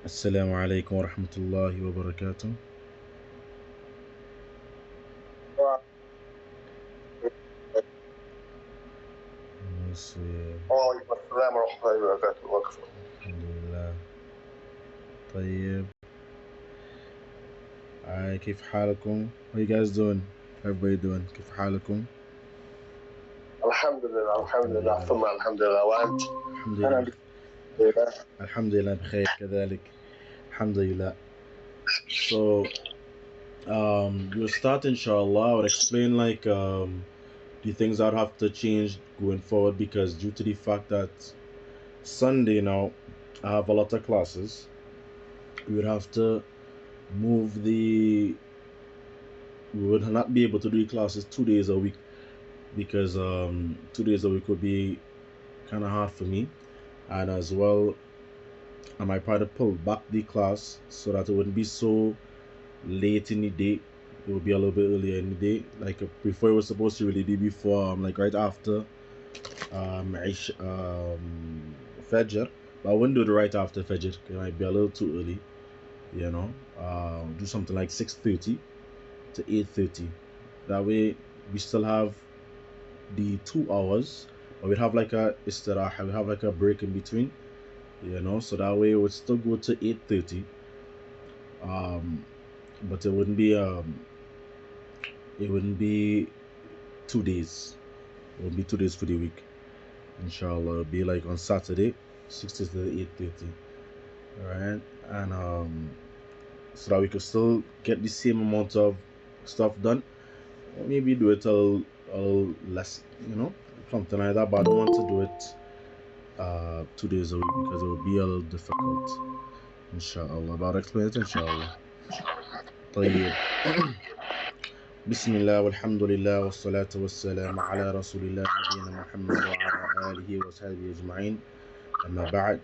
السلام عليكم ورحمة الله وبركاته. وعليكم السلام ورحمة الله وبركاته. الحمد لله. طيب. كيف حالكم? How you guys doing? Everybody doing? كيف حالكم؟ الحمد لله ثم الحمد لله. وأنت؟ الحمد لله. الحمد لله بخير كذلك. الحمد لله. So we'll start inshallah. I would explain like the things that have to change going forward, because due to the fact that Sunday now I have a lot of classes, we would have to move we would not be able to do classes 2 days a week, because 2 days a week would be kind of hard for me, and as well I might try to pull back the class so that it wouldn't be so late in the day. It would be a little bit earlier in the day, like before it was supposed to really be before like right after Fajr, but I wouldn't do it right after Fajr. It might be a little too early, do something like 6:30 to 8:30. That way we still have the 2 hours, but we'd have like a istirah, we have like a break in between, so that way it would still go to 8:30, but it wouldn't be 2 days. It would be 2 days for the week, inshallah. It'll be like on Saturday 6:30 to 8:30. Alright, and so that we could still get the same amount of stuff done, or maybe do it a little less, something like that. But I don't want to do it 2 days a week because it would be a little difficult, inshallah. But I'll explain it inshallah. طيب. بسم الله والحمد لله والصلاة والسلام على رسول الله نبينا محمد وعلى آله وصحبه أجمعين. أما بعد،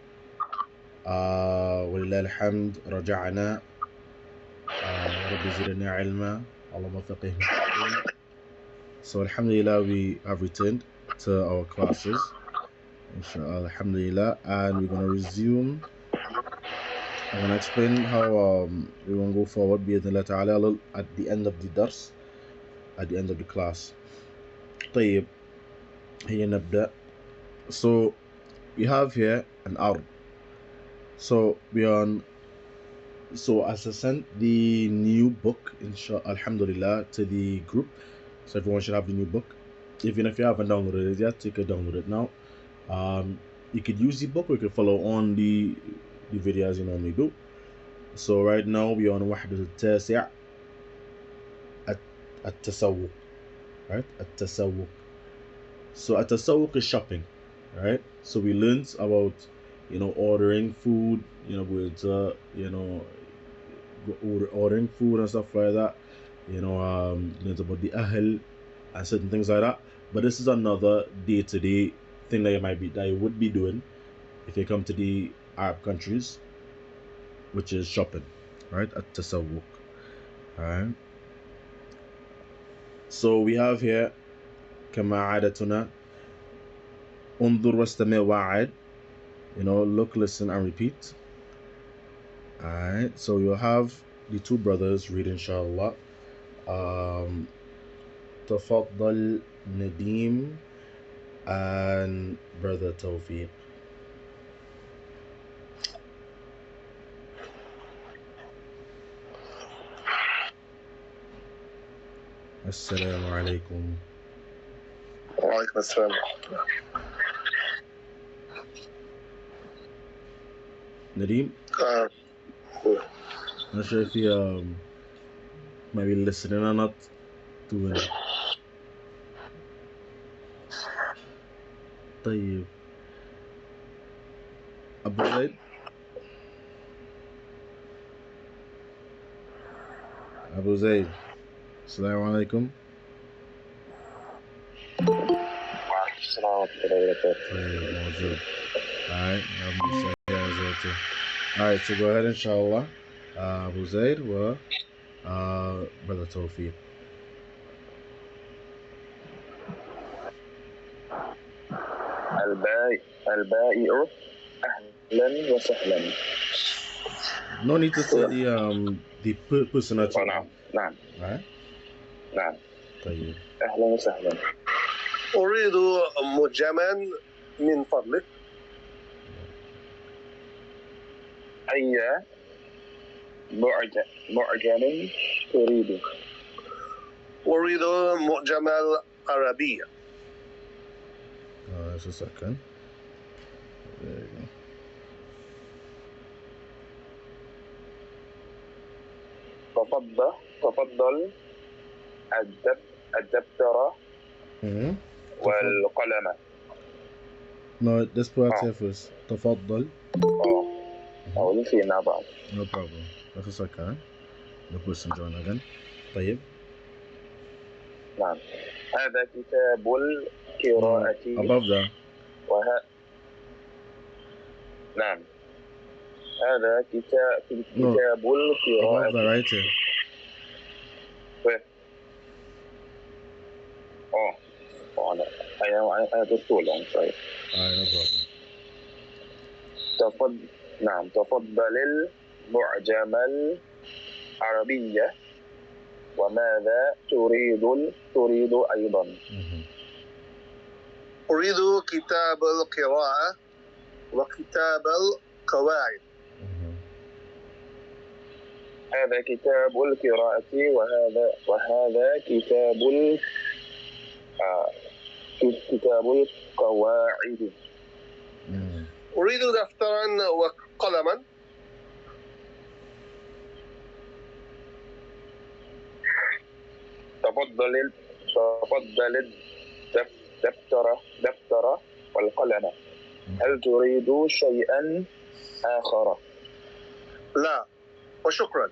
ولله الحمد رجعنا. رب زدنا علما اللهم فقهنا في الدين. So alhamdulillah, we have returned to our classes, inshallah, alhamdulillah, and we're going to resume. I'm going to explain how we're going to go forward بإذن الله تعالى at the end of the dars, at the end of the class. طيب, هيا نبدأ. So we have here an arb. So as I sent the new book, inshallah, alhamdulillah, to the group, so everyone should have the new book. Even if you haven't downloaded it yet, take a download it now. You could use the book, or you could follow on the videos you normally do. So right now we are on وحدة التاسع التسوق, right? التسوق. So التسوق is shopping, right? So we learned about ordering food, ordering food and stuff like that. Learned about the ahl and certain things like that. But this is another day-to-day thing that you would be doing if you come to the Arab countries, which is shopping, right? At-tasawwuq. Alright. So we have here كما عادتنا انظر واستمع وعد. Look, listen, and repeat. Alright. So you'll have the two brothers read, inshallah. تفضل Nadeem and brother Tawfiq. Assalamu alaikum. وعليكم السلام. Nadeem? Not sure if you might be listening or not to it. طيب. Abu Zaid? Abu Zaid. Assalamu alaikum. وعليكم السلام ورحمة الله وبركاته. Alright, so go ahead, inshallah. Abu Zaid wa brother Tawfiq. البائع أهلا وسهلا. No need to say the person that you نعم نعم right. نعم طيب. أهلا وسهلا. أريد معجما من فضلك. أي معجم تريد؟ أريد معجم العربية. Just a second. There you go. تفضل الدفتر والقلم. No, let's put out here first. تفضل. أو فينا بعض. No problem. Just a second. The person join again. طيب. نعم. هذا كتاب القراءة. Above that. نعم. هذا كتاب القراءة. Above that right here. I just too long, sorry. No problem. نعم تفضل المعجم العربية. وماذا تريد أيضا؟ أريد كتاب القراءة وكتاب القواعد. هذا كتاب القراءة وهذا كتاب القواعد. أريد دفترا وقلما. تفضل الدفتر والقلم. هل تريد شيئا آخر؟ لا وشكرا.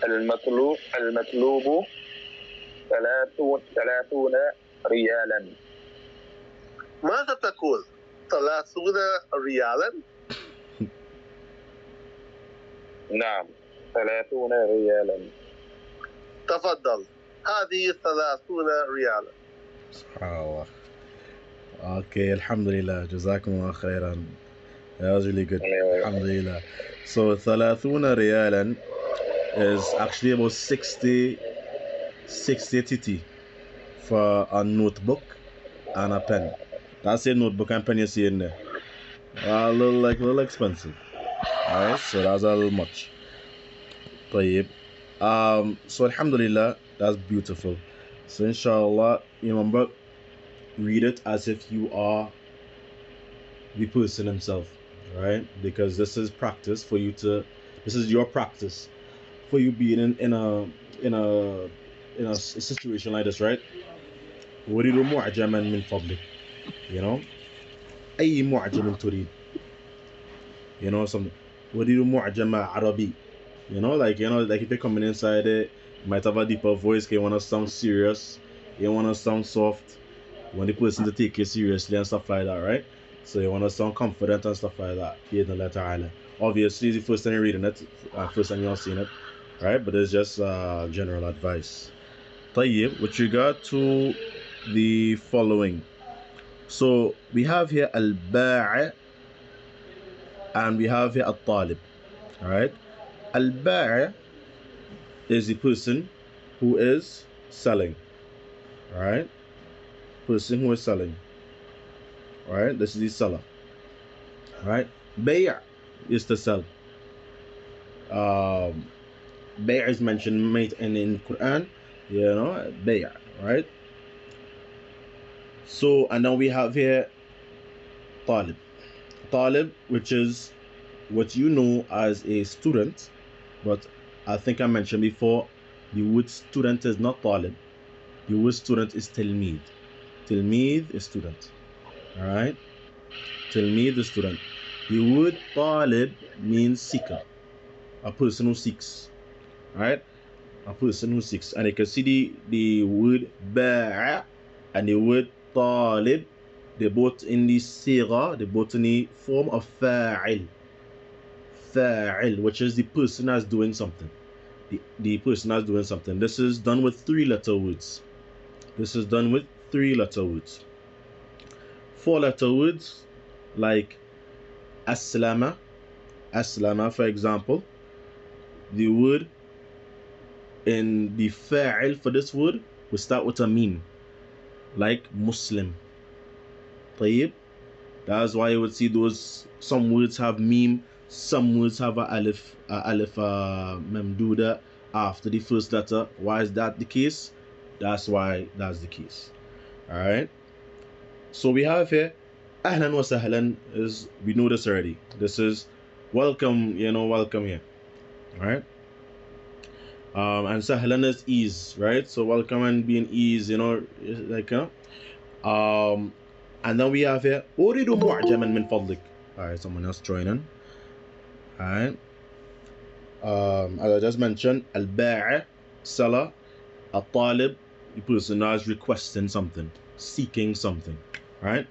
المطلوب 30 ريالا. ماذا تقول؟ 30 ريالا؟ نعم 30 ريالا. تفضل هذه 30 ريالا. سبحان الله. Okay, alhamdulillah, jazakumullah khairan. That was really good. Alhamdulillah. So 30 riyalan is actually about 60 titi for a notebook and a pen. That's a notebook and pen you see in there. A little expensive. Alright, so that's a little much. طيب. So alhamdulillah, that's beautiful. So inshallah, remember, read it as if you are the person himself, right? Because this is practice for you to. This is your practice for you being in a situation like this, right? أريد معجما من فضلك. You know, أي معجم تريد. You know something. أريد معجم عربي. You know, like if you're coming inside it, you might have a deeper voice. You want to sound serious. You want to sound soft. You want the person to take you seriously and stuff like that, right? So you want to sound confident and stuff like that. Obviously, it's the first time you're reading it, first time you're seeing it, right? But it's just general advice. طيب, with regard to the following. So we have here al-ba'i and we have here al-talib, right? Al-ba'i is the person who is selling, right? Person who is selling, right? This is the seller, right? Bay' is to sell. Bay' is mentioned in Quran, you know, bay', right? So, and then we have here talib, which is what you know as a student, but I think I mentioned before, the word student is not talib. The word student is tilmeed. Tilmeed is student. Alright? Tilmeed is student. The word talib means seeker. A person who seeks. Right? A person who seeks. And you can see the word ba'a and the word talib, they're both in the sigha, they're both in the form of fa'il. Fa'il, which is the person that's doing something. The person that's doing something. This is done with 3-letter words. This is done with 3-letter words. 4-letter words like aslama. Aslama, for example, the word in the fa'il for this word will start with a meme, like Muslim. طيب. That's why you would see those, some words have meme, some words have a alif memduda after the first letter. Why is that the case? That's why that's the case. Alright. So we have here Ahlan wa sahlan is, we know this already. This is welcome, welcome here. Alright. And sahlan is ease, right? So welcome and being ease, like and then we have here أريد معجما من فضلك. Alright, someone else joining. Alright. As I just mentioned, al-ba'i, seller, al-talib, the person that is requesting something, seeking something. Right?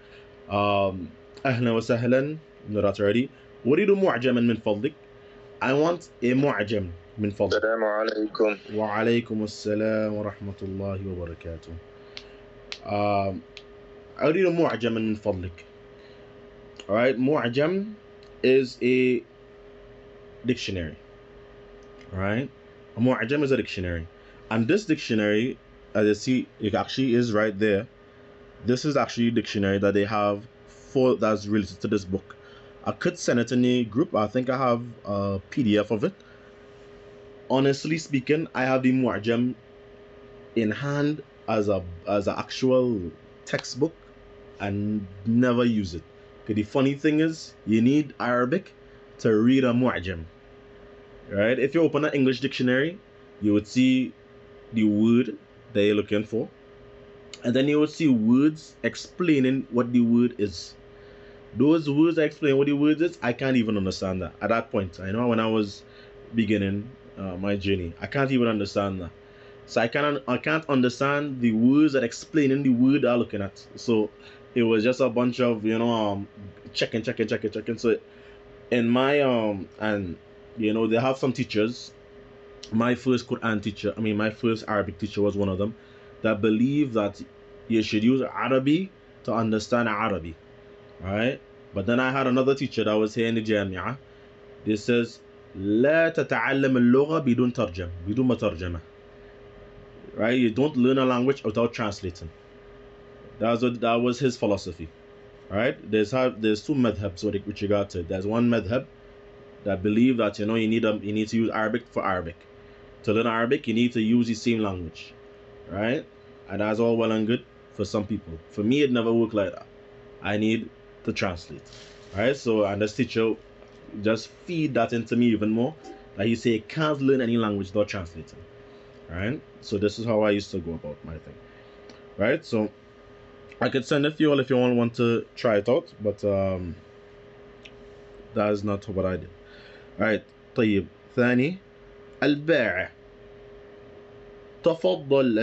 أهلا وسهلا, know that already. أريد معجما من فضلك. I want a معجم من فضلك. السلام عليكم. وعليكم السلام ورحمة الله وبركاته. أريد معجما من فضلك. Alright, معجم is a dictionary. Alright, a معجم is a dictionary, and this dictionary, as you see, it actually is right there. This is actually a dictionary that they have for that's related to this book. I could send it in a group. I think I have a PDF of it. Honestly speaking, I have the معجم in hand as an actual textbook and never use it. Okay, the funny thing is, you need Arabic to read a معجم. Right? If you open an English dictionary, you would see the word that you're looking for, and then you would see words explaining what the word is. Those words that explain what the word is, I can't even understand that at that point. I know when I was beginning my journey, I can't even understand that. So I can't understand the words that explaining the word I'm looking at. So it was just a bunch of checking. So in my and they have some teachers. My first Quran teacher, my first Arabic teacher was one of them, that believe that you should use Arabic to understand Arabic. Right? But then I had another teacher that was here in the Jamia. This says لا تتعلم اللغة بدون ترجمة بدون مترجمة. Right? You don't learn a language without translating. That was his philosophy. Right? There's two madhabs with regard to it. There's one madhab that believe that you need to use Arabic for Arabic. To learn Arabic, you need to use the same language. Right? And that's all well and good for some people. For me, it never worked like that. I need to translate. Right? So, and this teacher just feed that into me even more, that he say you can't learn any language without translating. Right? So this is how I used to go about my thing. Right? So I could send it to you all if you all want to try it out, but that is not what I did. Right. طيب. ثاني البائع. تفضل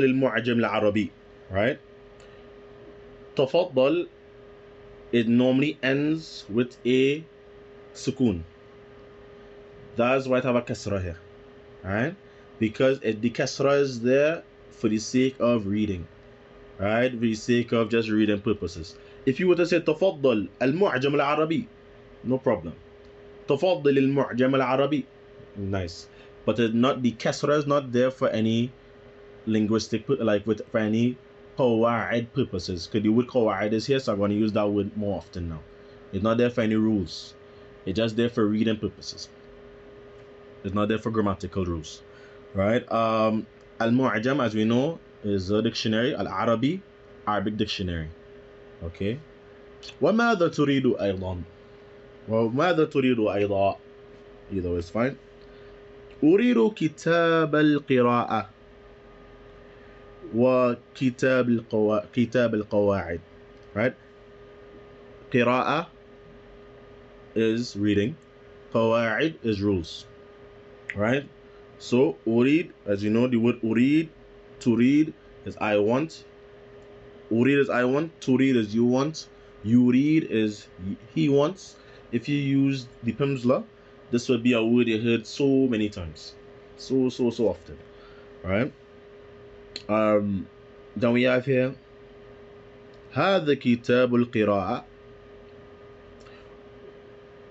المعجم العربي. Right? تفضل, it normally ends with a sukun. That's why I have a kasra here. Right? Because the kasra is there for the sake of reading. Right? For the sake of just reading purposes. If you were to say تفضل المعجم العربي, no problem. تفضل المعجم العربي, nice. But the kasra is not there for any linguistic, for any qawaid purposes. Because the word qawaid is here, so I'm going to use that word more often now. It's not there for any rules. It's just there for reading purposes. It's not there for grammatical rules. Right? Al-Mu'jam, as we know, is a dictionary. Al-Arabi, Arabic dictionary. Okay? وَمَاذَا تُرِيدُ أَيْضًا? وَمَاذَا تُرِيدُ أَيْضًا? Either way is fine. أريد كتاب القراءة وكتاب القواعد. Right? قراءة is reading. قواعد is rules. Right? So أريد, as you know, the word أريد, to read is I want. أريد is I want. To read is you want. You read is he wants. If you use the Pimsleur, this would be a word you heard so many times, so often. Right? Then we have here هذا كتاب القراءة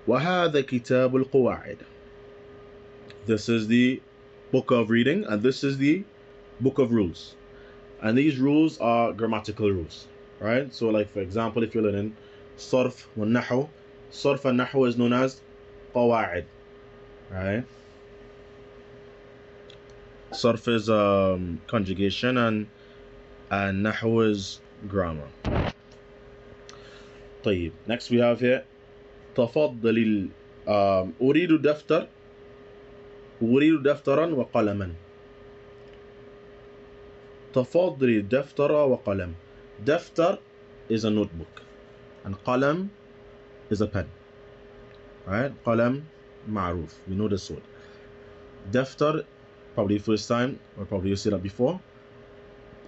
وهذا كتاب القواعد. This is the book of reading and this is the book of rules. And these rules are grammatical rules, right? So like for example, if you're learning صرف والنحو, صرف and نحو is known as قواعد, right? صرف is conjugation and نحو is grammar. طيب, next we have here تفضل أريد دفترا وقلما. تفضل دفتر وقلم. دفتر is a notebook and قلم is a pen, right? قلم معروف, we know this word. دفتر, probably first time or probably you see that before.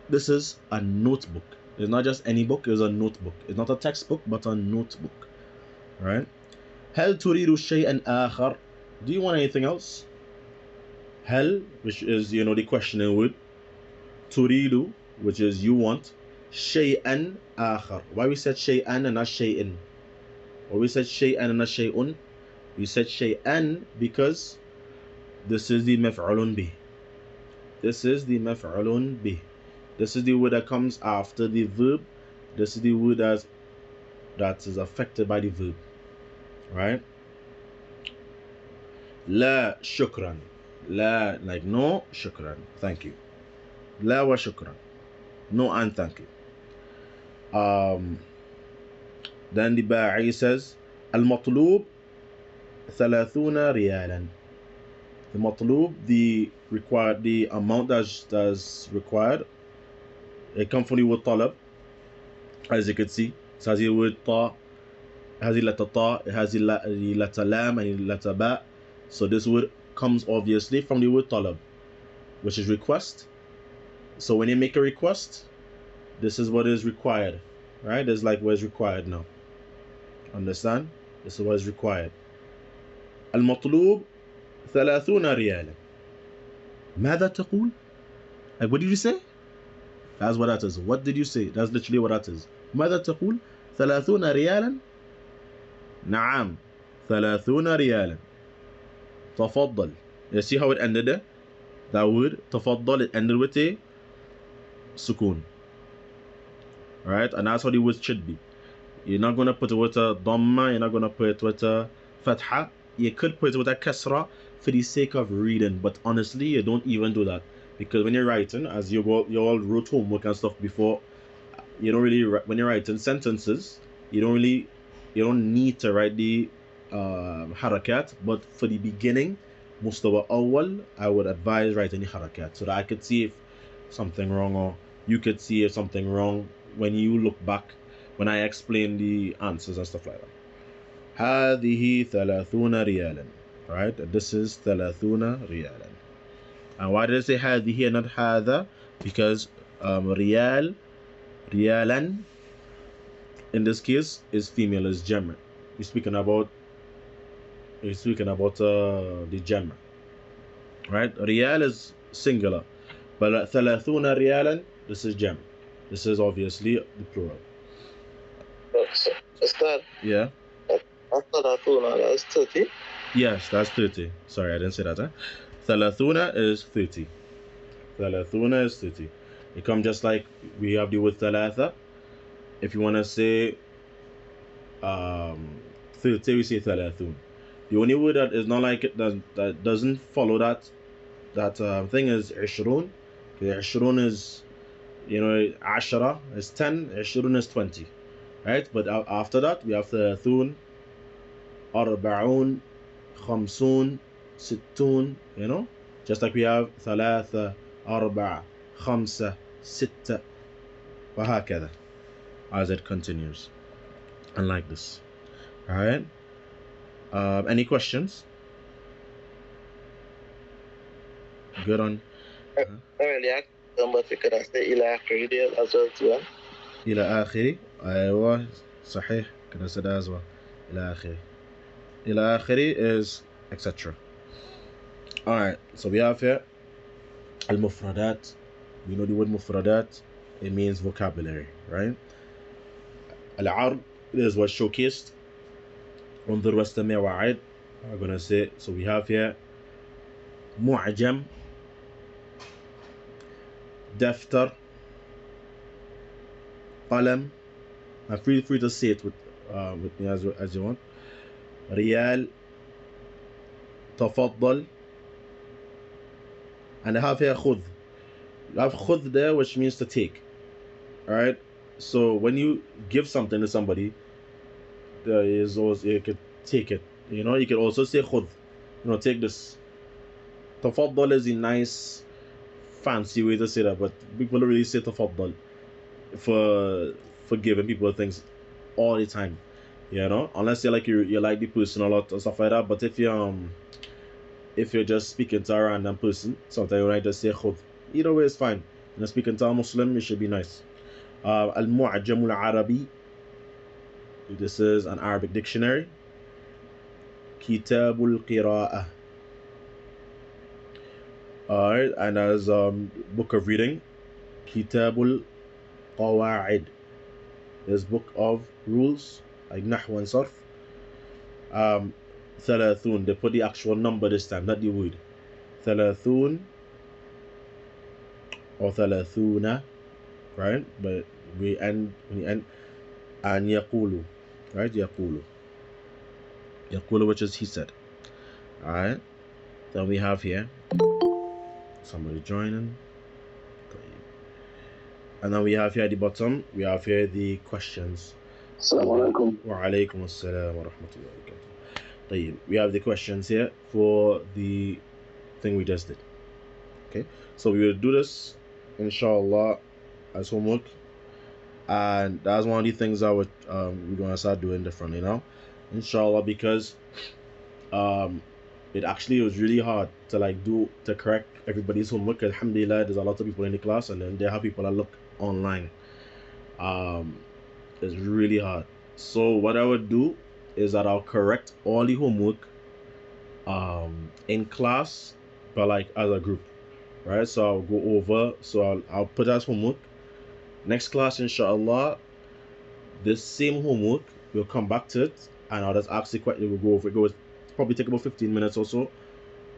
This is a notebook. It's not just any book, it's a notebook. It's not a textbook but a notebook, right? هل تريد شيئا آخر? Do you want anything else? هل, which is, you know, the questioning word. تريد, which is you want. شيئا آخر. Why we said شيئا and not شيئا? Why we said شيئا and not شيئun? We said شيئا because this is the مفعول به. This is the مفعول به. This is the word that comes after the verb. This is the word that is affected by the verb, right? لا شكرا. لا, like no, شكرا, thank you. لا وشكرا, no and thank you. Then the باعي says المطلوب 30 ريالا. The مطلوب, the required, the amount that's required, it comes from the word طلب, as you can see. It has the word طا, it has the letter طا, it has the letter لام and the letter باء. So this word comes obviously from the word طلب, which is request. So when you make a request, this is what is required, right? This is like what is required now. Understand? This is what is required. المطلوب 30 ريالا. ماذا تقول? Like, what did you say? That's what that is. What did you say? That's literally what that is. ماذا تقول? 30 ريالا. نعم, 30 ريالا. تفضل. You see how it ended there? That word تفضل, it ended with a sukun, right? And that's how the word should be. You're not going to put it with a dhamma, you're not going to put it with a fatha. You could put it with a kasra for the sake of reading, but honestly you don't even do that, because when you're writing, as you all wrote homework and stuff before, you don't really, when you're writing sentences, you don't need to write the harakat. But for the beginning, mustawa awwal, I would advise writing the harakat so that I could see if something wrong, or you could see if something wrong when you look back when I explain the answers and stuff like that. هذه 30 ريالا, right? This is 30 ريالا. And why did I say هذه and not هذا? Because ريال, ريالا in this case is female, is jamma. We're speaking about the jamma, right? Riyal is singular, but 30 ريالا, this is jamma. This is obviously the plural. Ustad, Yeah. that's 30. Yes, that's 30. Sorry, I didn't say that. 30 is 30. 30 is 30. It comes just like we have the word thalatha. If you want to say 30, we say thalathun. The only word that is not like it, that doesn't follow that thing, is ishrun. Ishrun is, you know, ashara is 10, ishrun is 20, right? But after that we have thalathun, arba'un, khamsun, sittun, you know, just like we have thalatha, arba'a, khamsa, sitta, وهكذا, as it continues, and like this. All right. Any questions? Good on. Earlier, but we could have said إلى آخره as well too. إلى آخره. أيوة صحيح, كده said as well. إلى آخره. إلى آخره is etc. All right. So we have here المفردات. We know the word مفردات. it means vocabulary, right? Al-Arb is what showcased. انظر واستمع وعد. I'm gonna say, so we have here معجم, دفتر, قلم. Now feel free to say it with me as you want. ريال, تفضل. And I have here خذ. You have خذ there, which means to take. Alright? So when you give something to somebody, there is also, you could take it. You know, you could also say خذ. You know, take this. تفضل is a nice, fancy way to say that, but people don't really say تفضل for giving people things all the time. You know, unless you're like you like the person a lot or stuff like that. But if you're just speaking to a random person, sometimes you might just say خذ. Either way is fine. And speaking to a Muslim, it should be nice. المعجم العربي. This is an Arabic dictionary. كتاب القراءة. Alright, and as book of reading, كتاب القواعد. This book of rules, like نحو and صرف. 30, they put the actual number this time, not the word. 30 or 30, right? But we end and يقول, right? يقول, which is he said. Alright, then we have here somebody joining, and then we have here at the bottom, we have here the questions. Assalamu alaikum. Wa alaikum assalam wa rahmatullahi wa barakatuh. We have the questions here for the thing we just did. Okay, so we will do this inshallah as homework, and that's one of the things I would we're gonna start doing differently now, inshallah, because it actually was really hard to correct everybody's homework. Alhamdulillah, there's a lot of people in the class, and then there are people that look online. It's really hard. So what I would do is that I'll correct all the homework in class, but like as a group, right? So I'll go over, so I'll put as homework. Next class, inshallah, this same homework, we'll come back to it, and I'll just ask the question. We'll go over it. It will probably take about 15 minutes or so,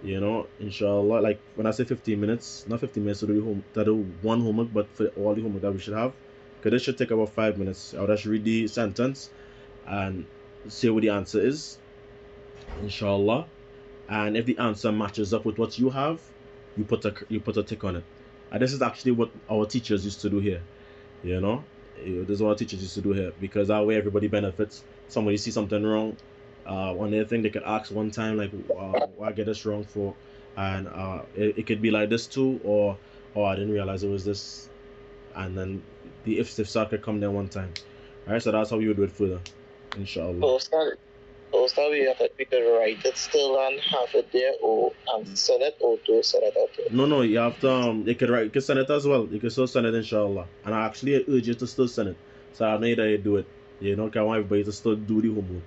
you know, inshallah. Like when I say 15 minutes, not 15 minutes to do one homework, but for all the homework that we should have, because this should take about 5 minutes. I'll just read the sentence and say what the answer is, inshallah. And if the answer matches up with what you have, you put a tick on it. And this is actually what our teachers used to do here, you know. This is what our teachers used to do here, because that way everybody benefits. Somebody see something wrong, one other thing they could ask one time, like, why I get this wrong for, and it could be like this too, or I didn't realize it was this, and then the if could come there one time. Alright, so that's how you would do it further, inshallah. Also, we could write it still and have it there, or send it, or to send it out. No, you have to you can send it as well. You can still send it, inshallah. And I actually urge you to still send it. So I know that you do it. You know, I want everybody to still do the homework.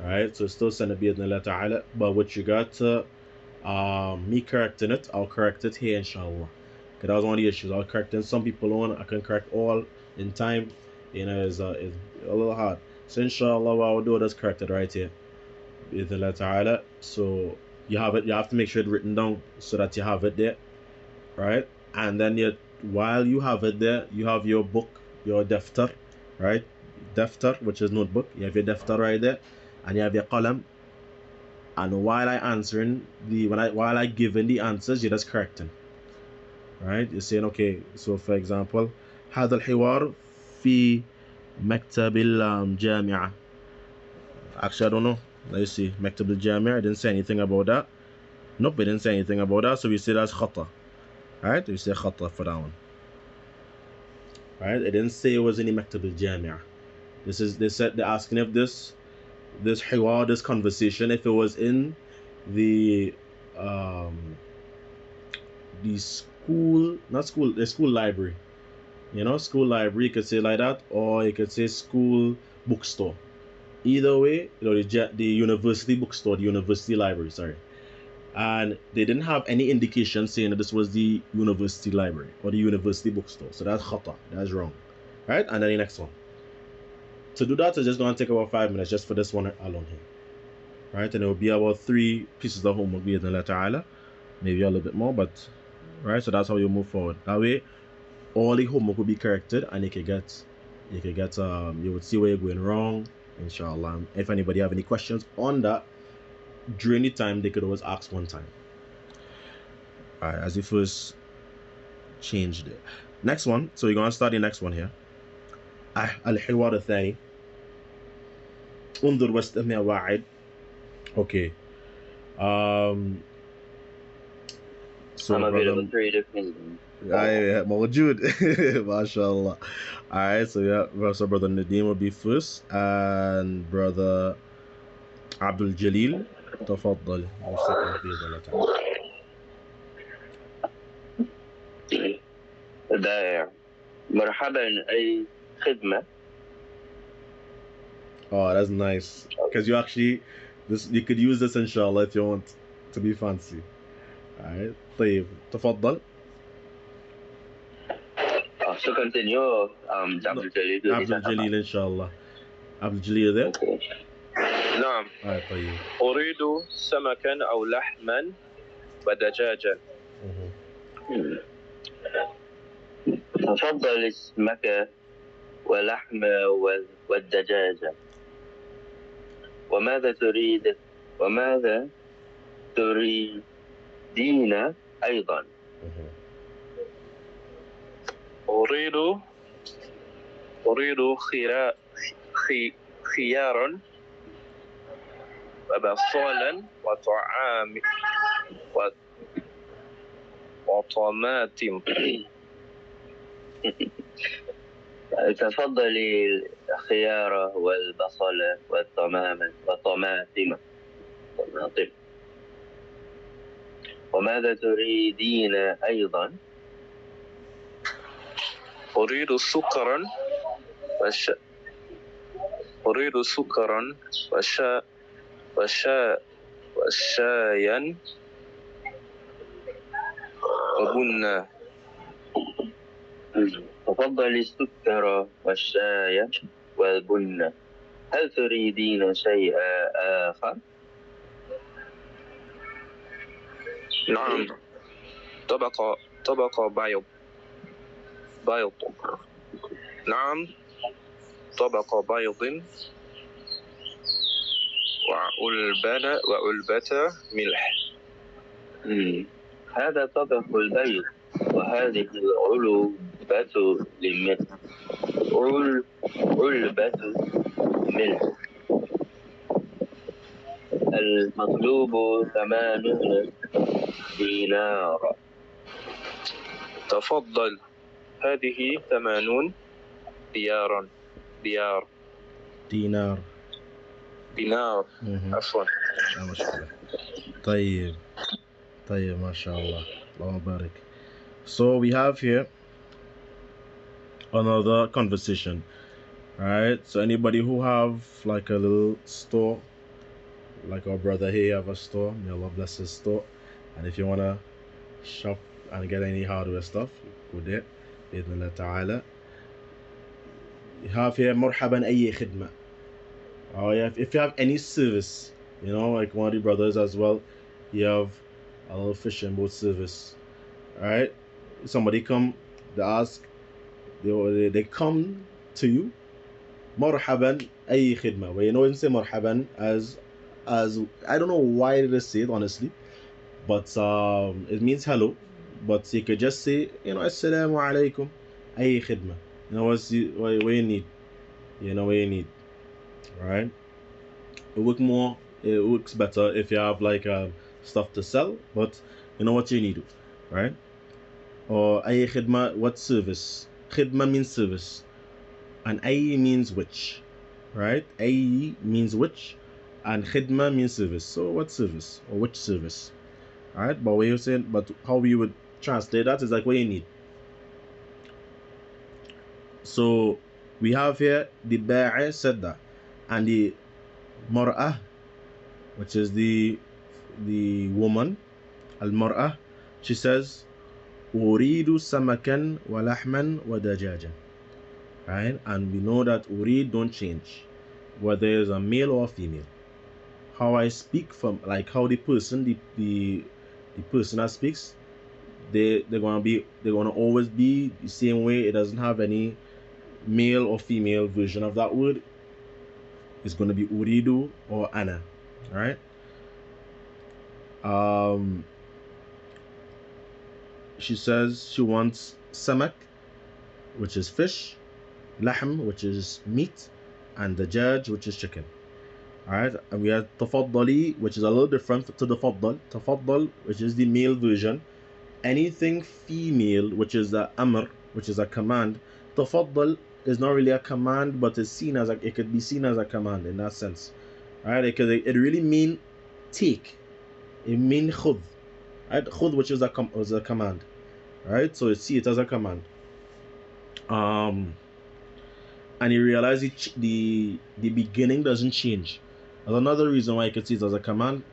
Alright, so still send it bi'idhnillah ta'ala. But with regard to me correcting it, I'll correct it here, inshallah. Because that was one of the issues. I'll correct it. Some people on, I can correct all in time. You know, it's a little hard. So inshallah, what I'll do is correct it right here, bi'idhnillah ta'ala. So you have it. You have to make sure it's written down so that you have it there, right? And then while you have it there, you have your book, your daftar, right? Daftar, which is notebook. You have your daftar right there, and you have your qalam. And while I giving the answers, you're just correcting, right? You're saying, okay. So for example, هذا الحوار في مكتب الجامعة. Actually, I don't know. Let's see. مكتب الجامعة. I didn't say anything about that. Nope, I didn't say anything about that. So we say that's khata. Alright, we say khata for that one. Alright, it didn't say it was in the مكتب الجامعة. They're asking if this hiwar, this conversation, if it was in the school library. You know, school library, you could say like that, or you could say school bookstore. Either way, you know, the university bookstore, the university library, sorry. and they didn't have any indication saying that this was the university library or the university bookstore. So that's khata, that's wrong. Right? And then the next one. To do that, it's just going to take about 5 minutes just for this one alone here. Right? And it will be about 3 pieces of homework, maybe a little bit more, but right? So that's how you move forward. That way, all the homework will be corrected and you would see where you're going wrong, inshallah. If anybody have any questions on that during the time, they could always ask one time. All right, as you first changed it. Next one, so you're gonna start the next one here. الحوار الثاني انظر واستمع واعد. Okay. So I'm available 3 different. موجود ما شاء الله. Alright, so yeah, so brother Nadeem will be first and brother Abdul Jalil تفضل second بإذن الله تعالى. دائع مرحبا أي خدمة. Oh, that's nice, because you could use this inshallah if you want to be fancy. Alright, طيب تفضل. So continue, Abdul Jalil. Abdul Jalil inshallah. Abdul Jalil there? Okay. نعم. طيب. أريد سمكا أو لحما ودجاجا. تفضل اسمك ولحم والدجاجة. وماذا تريدين أيضا؟ أريد خيارا وبصلا وطماطم. تفضلي الخيار والبصل والطماطم. وماذا تريدين أيضا؟ أريد سكرا وشايا وبنا. تفضلي السكر والشاي والبن. هل تريدين شيئا آخر؟ نعم، طبق بيض. نعم، طبق بيض وعلبة ملح. هذا طبق البيض وهذه علبة ملح. المطلوب 80 دينار. تفضل، هذه 80 دينار. عفوا. طيب ما شاء الله اللهم بارك. So we have here another conversation. Alright, so anybody who have like a little store, like our brother here have a store, may Allah bless his store, and if you wanna shop and get any hardware stuff, go there بإذن الله تعالى. You have here مرحبا أي خدمة. Oh yeah, if you have any service, you know, like one of the brothers as well, you have a little fishing boat service. Alright, somebody come, they ask, they come to you, مرحبا أي خدمة. Well, you know, you say مرحبا as I don't know why they say it honestly, but it means hello, but you could just say, you know, assalamu alaikum أي خدمة. You know what you need, you know what you need. Right, it works better if you have like stuff to sell, but you know what you need, right? Or أي خدمة, what service? خدمة means service, and أي means which, right? أي means which, and خدمة means service. So what service or which service? All right, but what you're saying, but how we would translate that is like what you need. So we have here the ba'i said that, and the mar'ah, which is the the woman, al-mar'ah, she says, Uridu samakan wa lahman wa dajajan. Right? And we know that urid don't change, whether it's a male or a female. How I speak from, like how the person that speaks, they're gonna always be the same way. It doesn't have any male or female version of that word. It's gonna be uridu or ana. Right? She says she wants samak, which is fish, lahm, which is meat, and dajaj, which is chicken. Alright, and we have tafaddali, which is a little different to the faddal. Tafaddal, which is the male version. Anything female, which is the amr, which is a command. Tafaddal is not really a command, but it could be seen as a command in that sense. Alright, because it really mean take. It mean khud. Right, khud, which is a command. Right, so see it as a command. And you realize the beginning doesn't change. That's another reason why you can see it as a command,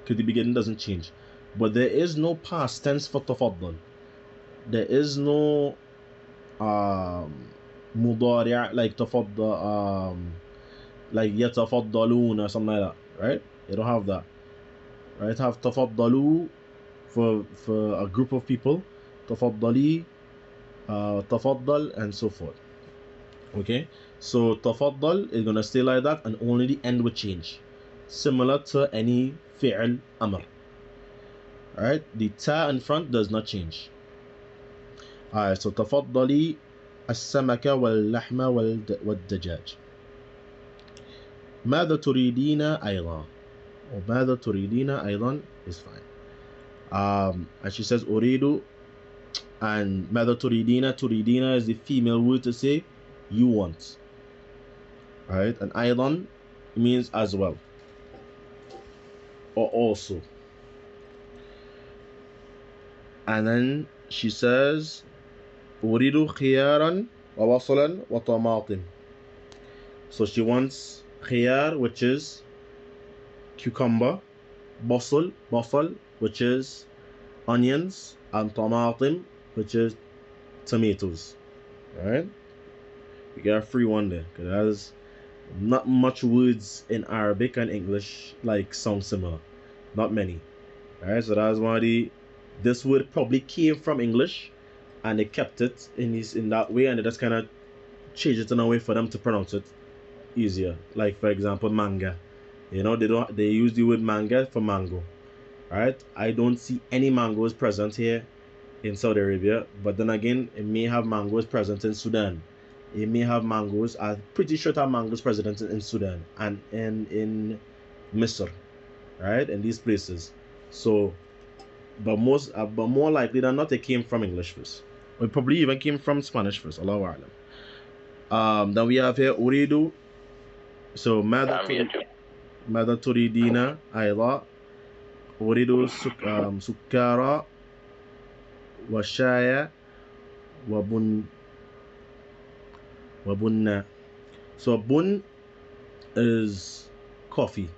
because the beginning doesn't change. But there is no past tense for tafaddal. There is no mudari' like tafaddal, like yatafaddalun or something like that, right? You don't have that. Right? Have tafaddalu for a group of people, tafaddali, tafaddal, and so forth. Okay, so tafaddal is gonna stay like that, and only the end would change, similar to any fi'l amr. Alright, the ta in front does not change. Alright, so tafaddali as-samaka wal-lahma wal-dajaj. ماذا تريدين أيضا, or ماذا تريدين أيضا is fine. And she says أريد, and ماذا تريدين is the female word to say you want. Alright, and أيضا means as well, or also. And then she says أريد خيارا وبصلا وطماطم. So she wants khiyar, which is cucumber, basal, which is onions, and tamatim, which is tomatoes. Alright, you got a free one there, because there's not much words in Arabic and English like sound similar, not many. Alright, so that's why this word probably came from English, and they kept it in that way, and they just kind of changed it in a way for them to pronounce it easier. Like for example, manga. You know, they use the word manga for mango. Alright, I don't see any mangoes present here in Saudi Arabia, but then again, it may have mangoes present in Sudan. It may have mangoes. I'm pretty sure it have mangoes present in Sudan and in Misr, right? In these places. So, but more likely than not, it came from English first. Or it probably even came from Spanish first. Allahu a'lam. Then we have here uridu. So ماذا تريدين أيضا. أريد سكارا وشاي وبن. So bun is coffee.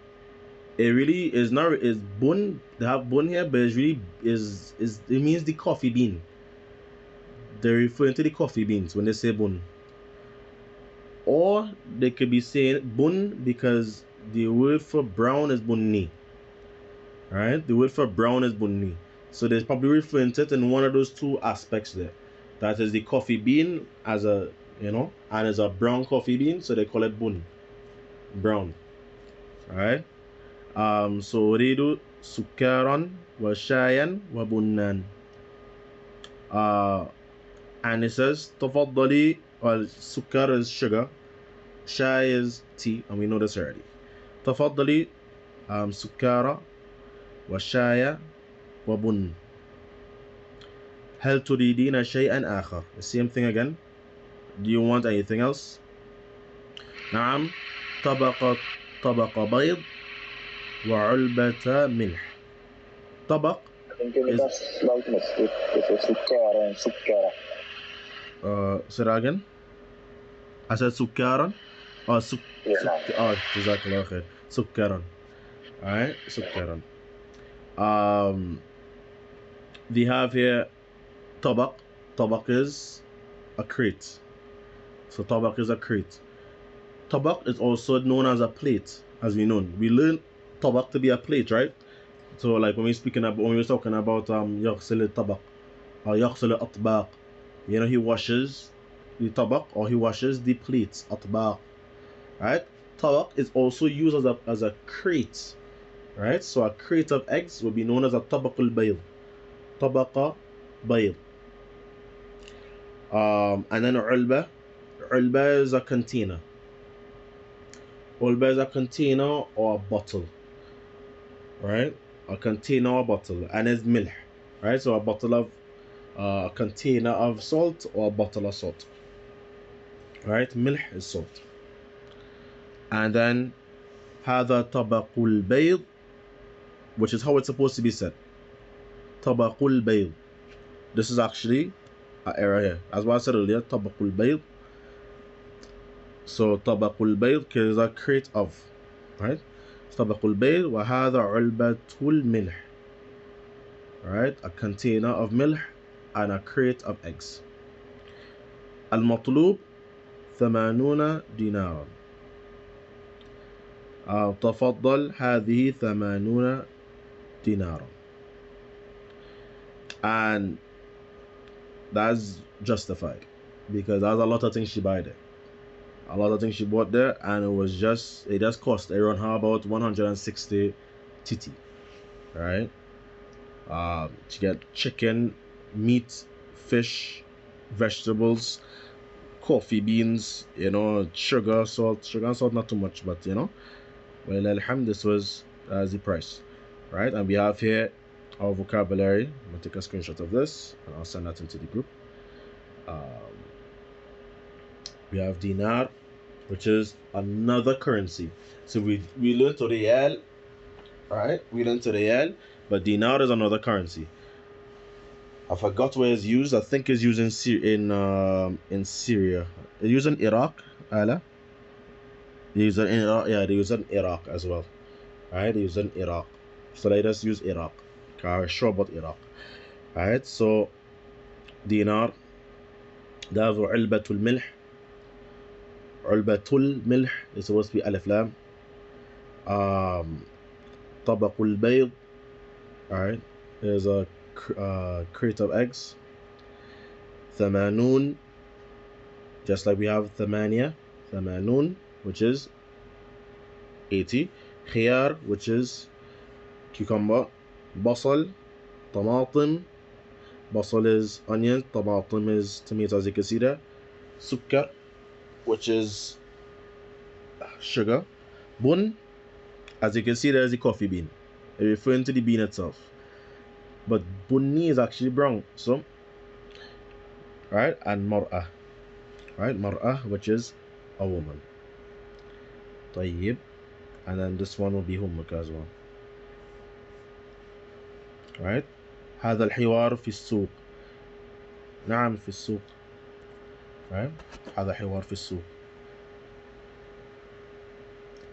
It really is not, is bun. They have bun here, but it really is it means the coffee bean. They're referring to the coffee beans when they say bun. Or they could be saying bun because the word for brown is bunni. Right? The word for brown is bunni. So they're probably referring to it in one of those two aspects there. That is the coffee bean as a, and as a brown coffee bean, so they call it bun. Brown. Alright? So uridu sukaran wa shayan wa bunnan. And it says tafaddali. Well, sukar is sugar, shay is tea, and we know this already. Tafaddali sukara wa shaya wa bun. Hal turidina shay'an akhar. The same thing again. Do you want anything else? نعم. طبق بيض وعلبة ملح. طبق say that again. I said sukkaran or jazakallah khair. Sukkaran. Alright, sukkaran. They have here tabak. Tabak is a crate. So tabak is a crate. Tabak is also known as a plate, as we know. We learn tabak to be a plate, right? So like when we're talking about yaghsil tabak or yaghsil atbaq, you know, he washes the tabak or he washes the plates, atbaq, right? Tabak is also used as a crate, right? So a crate of eggs will be known as a tabaqul bayl, tabaqa bayl. And then ulba is a container. Ulba is a container or a bottle, right? A container or a bottle, and it's milh, right? So a bottle of a container of salt or a bottle of salt, right? Milh is salt. And then هذا طبق البيض, which is how it's supposed to be said. طبق البيض. This is actually an error here. As what I said earlier, طبق البيض. So طبق البيض is a crate of, right? طبق البيض وهذا علبة الملح, right? A container of milk and a crate of eggs. المطلوب 80 دينارا. تفضل هذه 80 دينارا. And that's justified because there's a lot of things she bought there. A lot of things she bought there, and it just cost around how about 160 titi, right? To get chicken, meat, fish, vegetables, coffee beans, you know, sugar and salt not too much, but you know, well, alhamdulillah, this was the price, right? And we have here our vocabulary. I'm gonna take a screenshot of this and I'll send that into the group. We have dinar, which is another currency. So we learned to riyal, right? We learned to riyal, but dinar is another currency. I forgot where it's used. I think it's used in Syria. It's used in Iraq. They use it in Iraq. Yeah, they use it in Iraq as well. Right? They use it in Iraq. So let us use Iraq. I'm sure about Iraq. Right? So dinar. That's علبة الملح. علبة الملح is supposed to be alif lam. طبق البيض. Alright. There's a crate of eggs. ثمانون. Just like we have ثمانية. ثمانون, which is 80. خيار, which is cucumber. بصل. طماطم. Basal is onion, طماطم is tomato, as you can see there. سكر, which is sugar. Bun, as you can see there is the coffee bean. It's referring to the bean itself. But bunni is actually brown. So, right, and mar'ah. Right, mar'ah, which is a woman. طيب. And then this one will be hummuka as well. Right. هذا الحوار في السوق. نعم في السوق. Right. هذا حوار في السوق.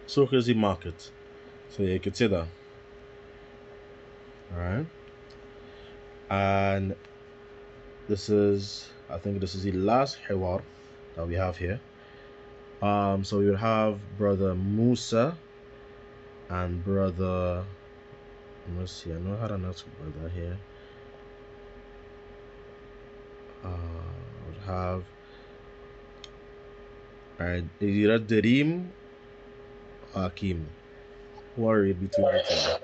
Souk is the market. So you could say that. Alright. And I think this is the last حوار that we have here. So we will have brother Musa and brother, let's see, I know how to pronounce brother here. Would have either Dareem or Hakim. Who are you between the two?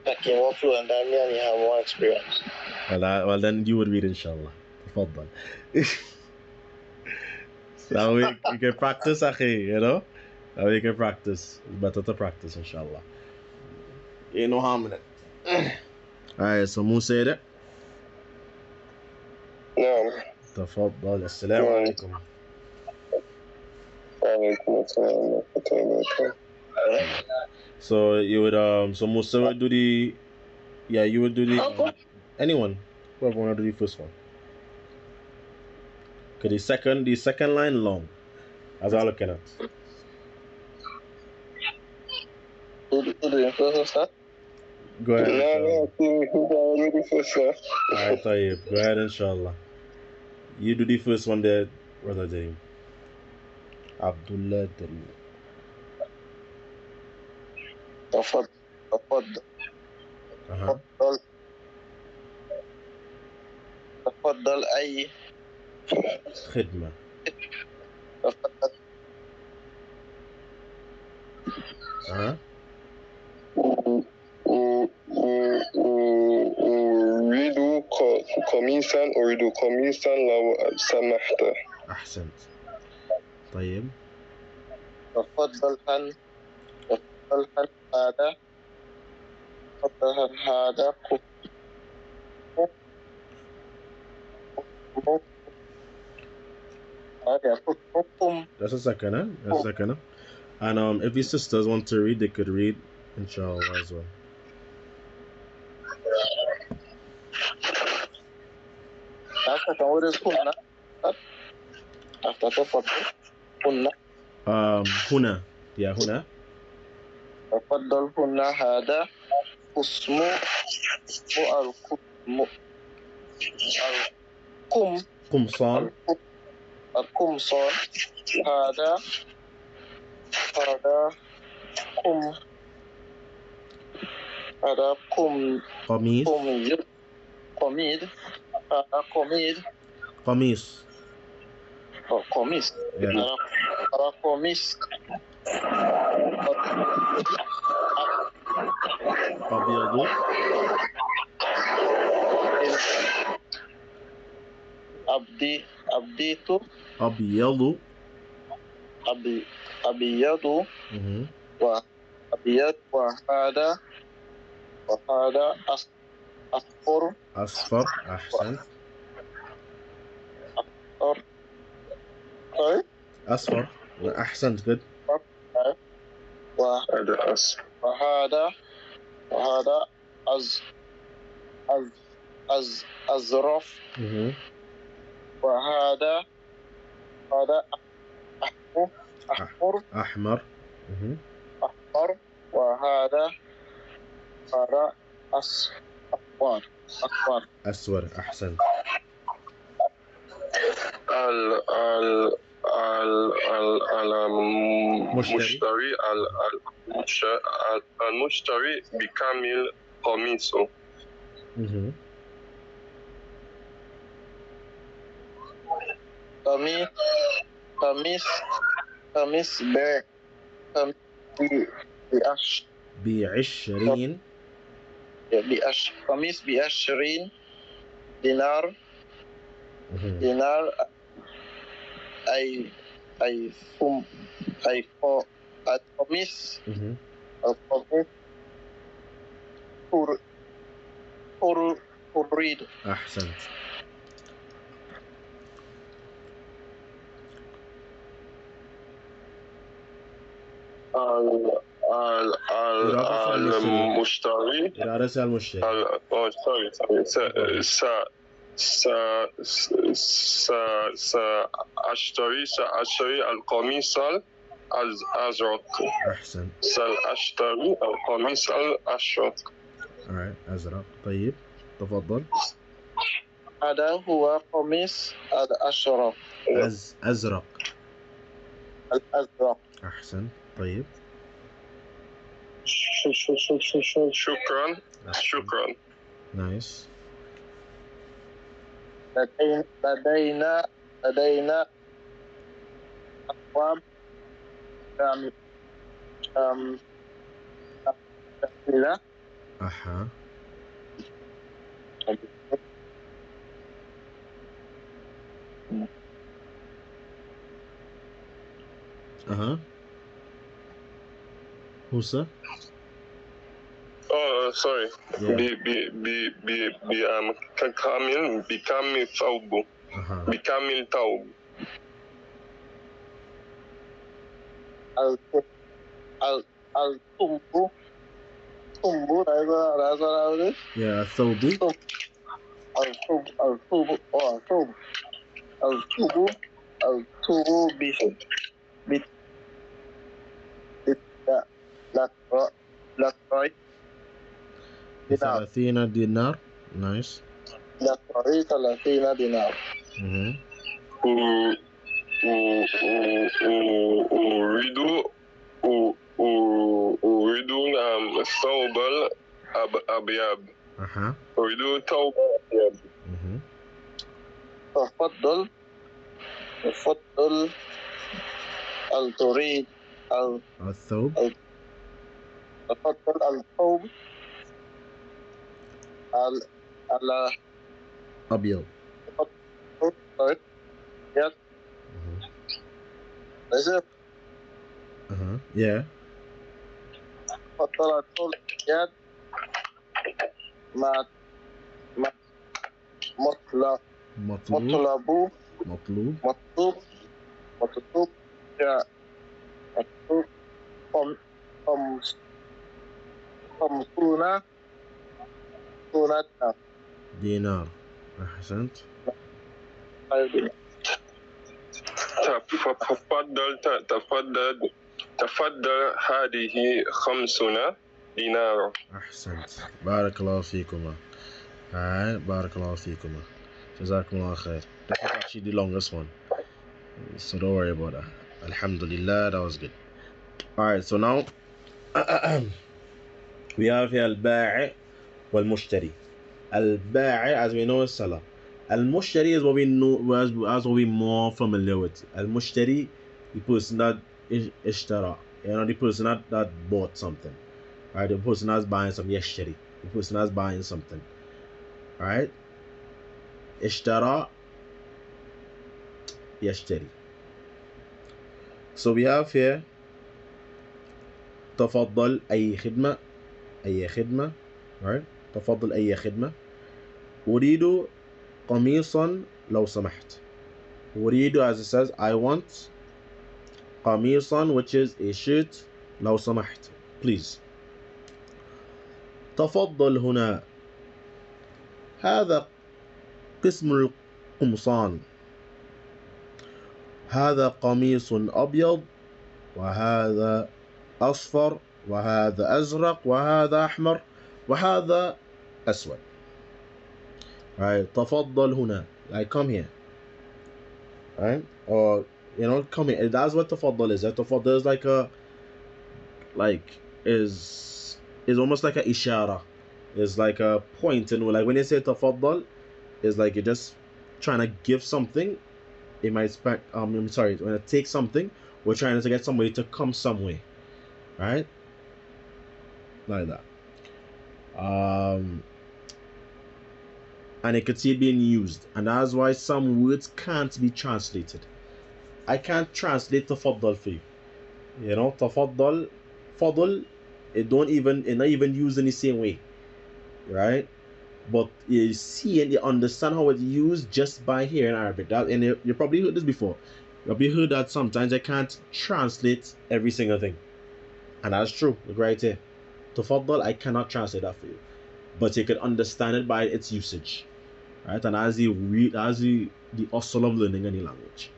Hakim more fluent than me and you have more experience. Well, then you would read inshallah. تفضل. So we can practice, akhi, you know? We can practice. It's better to practice, inshallah. Ain't no harm in it. Alright, so Musa said it. نعم. تفضل. السلام عليكم. وعليكم السلام ورحمة الله وبركاته. So you would so Musa would do the, you would do the anyone, whoever wanna do the first one. Okay, the second line long, as I'm looking at. do the first start? Go ahead. لا لا already first sir. Alright, طيب. Go ahead, inshallah. You do the first one there, brother Darim. Abdullah Darim. تفضل Uh-huh. تفضل أي خدمة. تفضل Uh-huh. أريد قميصا لو سمحت. أحسنت. طيب. تفضل هل هذا قم. That's a second, huh? That's a second, huh? And if your sisters want to read, they could read, inshallah, as well. What is هنا? After تفضل هنا. هنا. Yeah, هنا. تفضل هنا هذا اسمه قمصان. القمصان هذا قميص. قميص. قميص. Yeah. قميص أبيض. أبديت أبيض. أبيض وأبيض وهذا أصفر. أصفر. أحسن. أصفر. أحسنت. good. وهذا أزرف. وهذا أحمر. أحمر. وهذا أسود. أحسنت. المشتري بكامل قميصه. قميص ب20 قميص ب20 دينار. أي القميص أريد. أحسنت. المشتري سأشتري القميص الأزرق. أحسن. سأشتري القميص الأزرق. alright. أزرق. طيب. تفضل. هذا هو قميص الأزرق. أزرق. الأزرق. أحسن. طيب. شكرا. نايس. لدينا أقوام كاملة. أها. أها. موسى. sorry. بكامل ثوب. بكامل ثوب. الثوب. يا الثوب. left right dinar. ثلاثين دينار. Nice. Left right 30 dinar. Mm-hmm. و- أريد ثوب الأبيض. Uh-huh. أريد ثوب أبيض. Mm-hmm. تفضل هل تريد الثوب تفضل الثوب على أبيض. أبيض. Mm-hmm. ليس Uh-huh. Yeah. تفضل الثوب الأبيض مع مطلب مطلوب. مطلوب مطلوب. مطلوب جاء مطلوب خمسون دينار. أحسنت. تفضل هذه 50 دينار. أحسنت. بارك الله فيكما. Alright, بارك الله فيكما. جزاكم الله خير. That was actually the longest one, so don't worry about that. Alhamdulillah, that was good. Alright, so now we have here البائع والمشتري. البائع, as we know, is seller. المشتري is what we know, as what we're more familiar with. المشتري, the person that اشترى, the person that bought something. Alright, the person that's buying something. يشتري, the person that's buying something. Alright, اشترى يشتري. So we have here تفضل أي خدمة. أي خدمة. Alright, تفضل أي خدمة. أريد قميصا لو سمحت. أريد, as it says, I want قميصا, which is a shirt. لو سمحت, please. تفضل هنا. هذا قسم القمصان. هذا قميص أبيض, وهذا أصفر, وهذا أزرق, وهذا أحمر, وهذا أسود. Right, تفضل هنا, like come here. Right, or come here. That's what تفضل is. تفضل is is almost like a ishara. It's like a point, and like when you say تفضل, it's like you're just trying to give something. It might I'm sorry, when I take something, we're trying to get somebody to come somewhere, right? Like that. And you could see it being used, and that's why some words can't be translated. I can't translate تفضل for you. تفضل, فضل, it's not even used in the same way, right? But you see and you understand how it's used just by hearing Arabic. And you probably heard this before. You probably heard that sometimes I can't translate every single thing, and that's true. Look right here. تفضل, I cannot translate that for you, but you can understand it by its usage, right? And as you read, as the hustle of learning any language.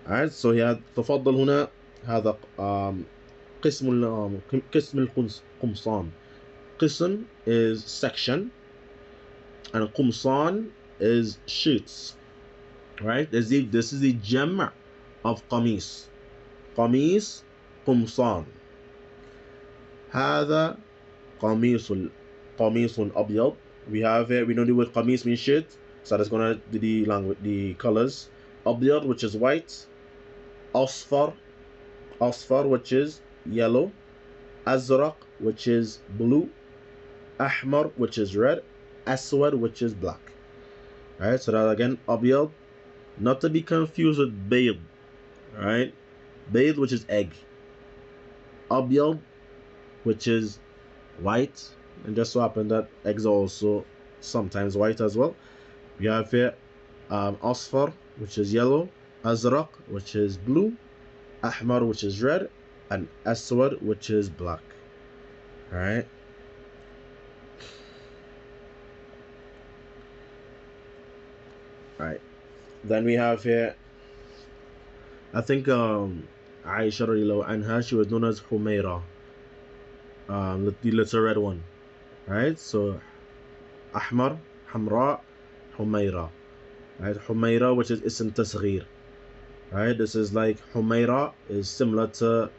Alright, so here تفضل هنا. هذا قسم القمصان. قسم is section, and قمصان is shirts, right? This is the jam' of قميص. قميص, قمصان. هذا قميص أبيض. We have here, we know the word قميص means shirt, so that's gonna do the colors. أبيض, which is white. أصفر, which is yellow. أزرق, which is blue. أحمر, which is red. Aswad, which is black. Alright, so that again, أبيض, not to be confused with بيض. Alright, بيض, which is egg. أبيض, which is white, and just so happen that eggs are also sometimes white as well. We have here أصفر, which is yellow. أزرق, which is blue. أحمر, which is red, and أسود, which is black. Alright. Alright. Then we have here, I think Aisha radiallahu anha, she was known as Humaira. the little red one, right? So أحمر, حمراء, حميرة, right? حميرة, which is اسم تصغير, right? This is like حميرة is similar to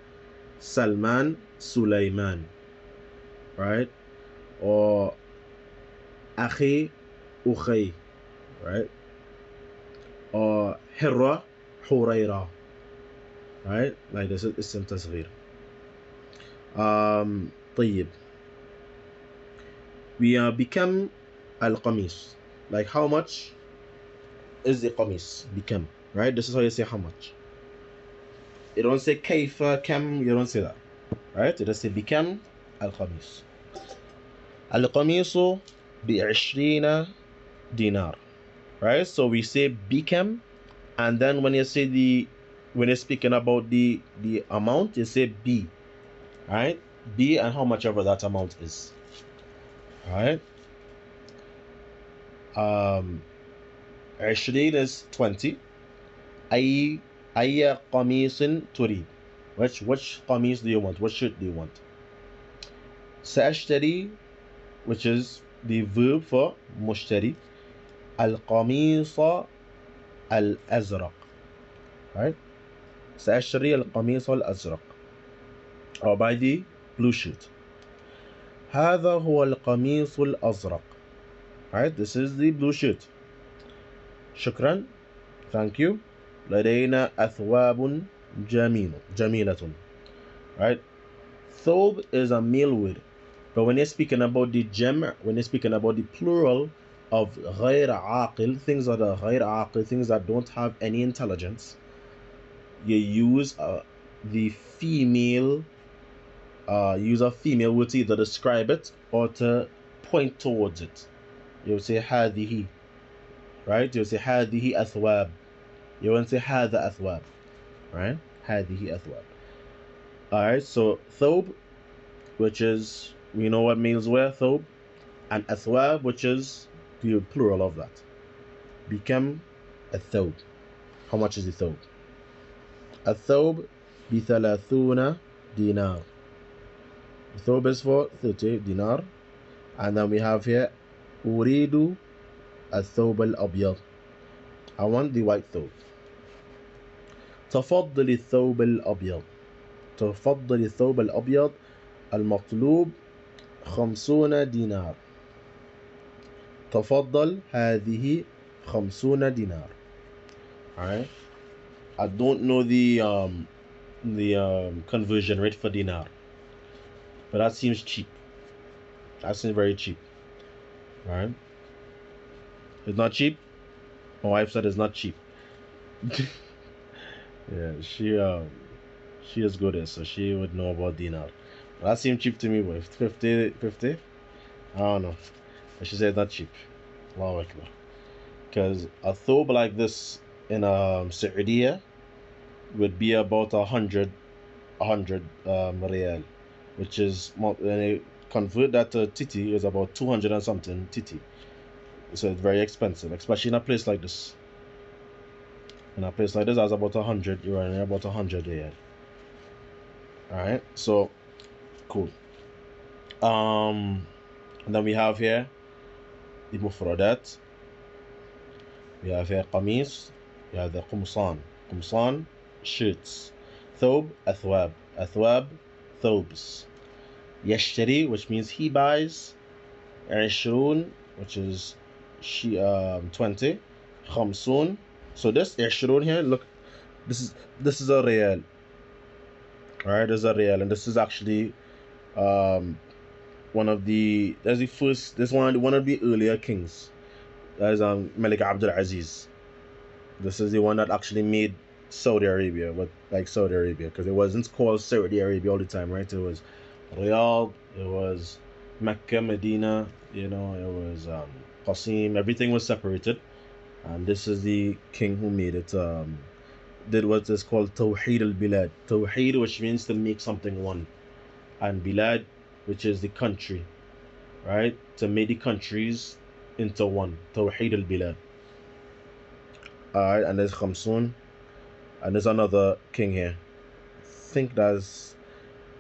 Salman, Sulaiman, right? Or أخي, أخي, right? Or حرة, حريرة, right? Like this is اسم تصغير. طيب. We become al-qamis. Like how much is the qamis become, right? This is how you say how much. You don't say kayfa, kam, you don't say that, right? You just say become al-qamis. Al-qamisu bi-'ishrina dinar, right? So we say become, and then when you say when you're speaking about the amount, you say b, right? B and how much ever that amount is, right? 20 is 20. أي قميص تريد? Which قميص do you want? What shirt do you want? سأشتري, which is the verb for مشتري, القميص الأزرق, right? سأشتري القميص الأزرق, or buy the blue shirt. هذا هو القميص الأزرق, right? This is the blue shirt. شكرا, thank you. لدينا أثواب جميلة, right? Thob is a male word, but when you're speaking about the when you're speaking about the plural of غير عاقل, things that are غير عاقل, things that don't have any intelligence, you use the female, use a female word to either describe it or to point towards it. You would say هذه, right? You would say هذه أثواب. You won't say هذا أثواب, right? هذه أثواب. Alright, so thob, which is, we know what males wear, thob, and athwab, which is the plural of that. Become a thob. How much is the thob? A thob بثلاثون dinar. The thob is for 30 dinar. And then we have here أريد الثوب الأبيض. I want the white thob. تفضل الثوب الأبيض. تفضل الثوب الأبيض المطلوب 50 دينار. تفضل هذه 50 دينار. Alright, I don't know the conversion rate for dinar, but that seems cheap. That seems very cheap. Alright, it's not cheap. My wife said it's not cheap. Yeah, she is good at, so she would know about dinar. But that seemed cheap to me, but 50, I don't know. But she said it's not cheap. Allahu Akbar. Because a thobe like this in Saudiya would be about 100 riyal, which is, when you convert that to titi, is about 200 and something titi. So it's very expensive, especially in a place like this. In a place like this, that's about 100 euro and about 100 riyal. Alright, so cool. And then we have here the mufradat. We have here qamis. We have the qumsan. Qumsan, shirts. Thob, athwab. Athwab, thobes. Yashtari, which means he buys. Ishrun, which is 20. Khamsun. So this Ishrun here, look, this is a riyal. Alright, there's a riyal, and this is actually one of the earlier kings. That is Malik Abdul Aziz. This is the one that actually made Saudi Arabia, because it wasn't called Saudi Arabia all the time, right? It was Riyadh, it was Mecca, Medina, it was Qasim. Everything was separated, and this is the king who made it. Did what is called Tawheed al-Bilad. Tawheed, which means to make something one, and Bilad, which is the country, right? To make the countries into one. Tawheed al-Bilad. Alright, and there's Khamsun, and there's another king here. I think I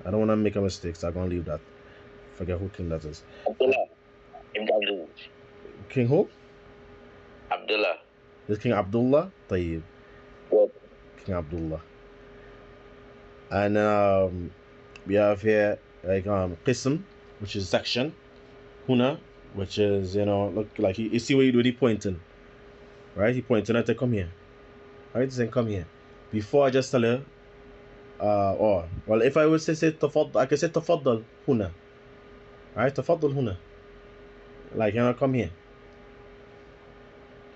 don't want to make a mistake, so I'm going to leave that. Forget who king that is. Abdullah ibn Abdul. King who? Abdullah. This King Abdullah. طيب. What? King Abdullah. And we have here like qism, which is section. Huna, which is, you know, look like you see what you do, he pointing, right? He pointing at to come here, right? He's saying come here. Before I just tell you, or well, if I would say tafaddal, I could say tafaddal huna, right? Tafaddal huna, like, you know, come here.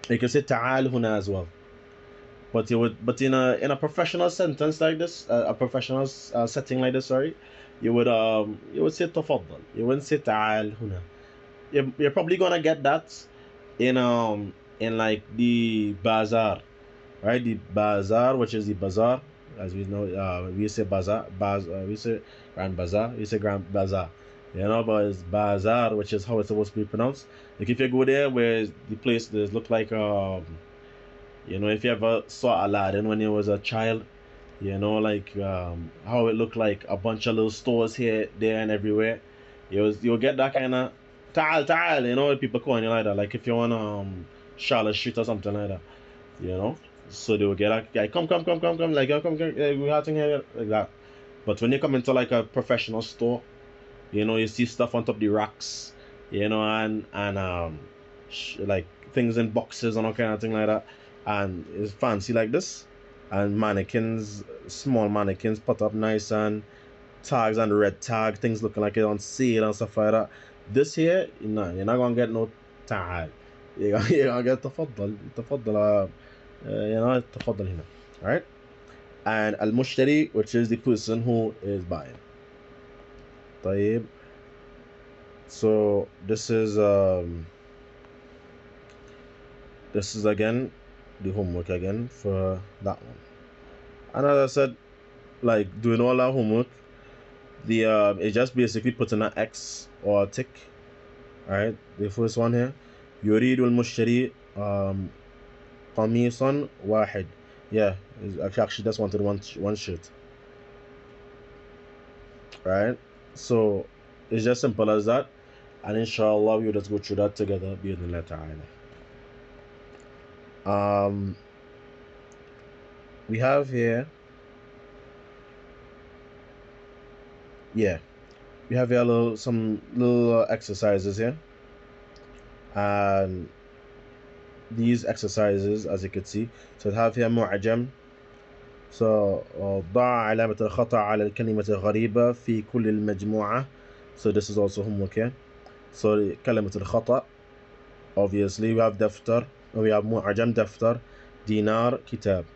You can say ta'al huna as well, but you would, but in a professional sentence like this, a professional setting like this, sorry, you would say tafaddal. You wouldn't say ta'al huna. You're probably gonna get that in like the bazaar, right? The bazaar, which is the bazaar, as we know, we say bazaar, we say grand bazaar, we say grand bazaar, you know, but it's bazaar, which is how it's supposed to be pronounced. Like if you go there, where the place does look like you know, if you ever saw Aladdin when you was a child, you know, like how it looked like a bunch of little stores here, there, and everywhere. You'll get that kind of ta'al, you know, people calling you like that. Like if you're on Charlotte Street or something like that, you know. So they will get like, yeah, come, like, yeah, come, we have thing here like that. But when you come into like a professional store, you know, you see stuff on top of the racks, you know, and like things in boxes and all kind of thing like that, and it's fancy like this, and mannequins, small mannequins put up nice, and tags and red tag, things looking like it's on sale and stuff like that. This here, no, you're not gonna get no tag. You're gonna get تفضل you know, تفضل هنا. Alright? And al-mushtari, which is the person who is buying. طيب. So this is again the homework again for that one. And as I said, like doing all that homework, the it just basically putting an X or a tick. Alright, the first one here, يريد المشتري قميصا واحد. Yeah, actually just wanted one shirt. Right, so it's just simple as that, and inshallah we'll just go through that together بإذن الله تعالى. We have here, yeah, we have here some little exercises here, and these exercises, as you can see, so have here معجم. So ضع علامة الخطأ على الكلمة الغريبة في كل المجموعة. So this is also homework here. So كلمة الخطأ, obviously we have دفتر, we have معجم دفتر, dinar, kitab.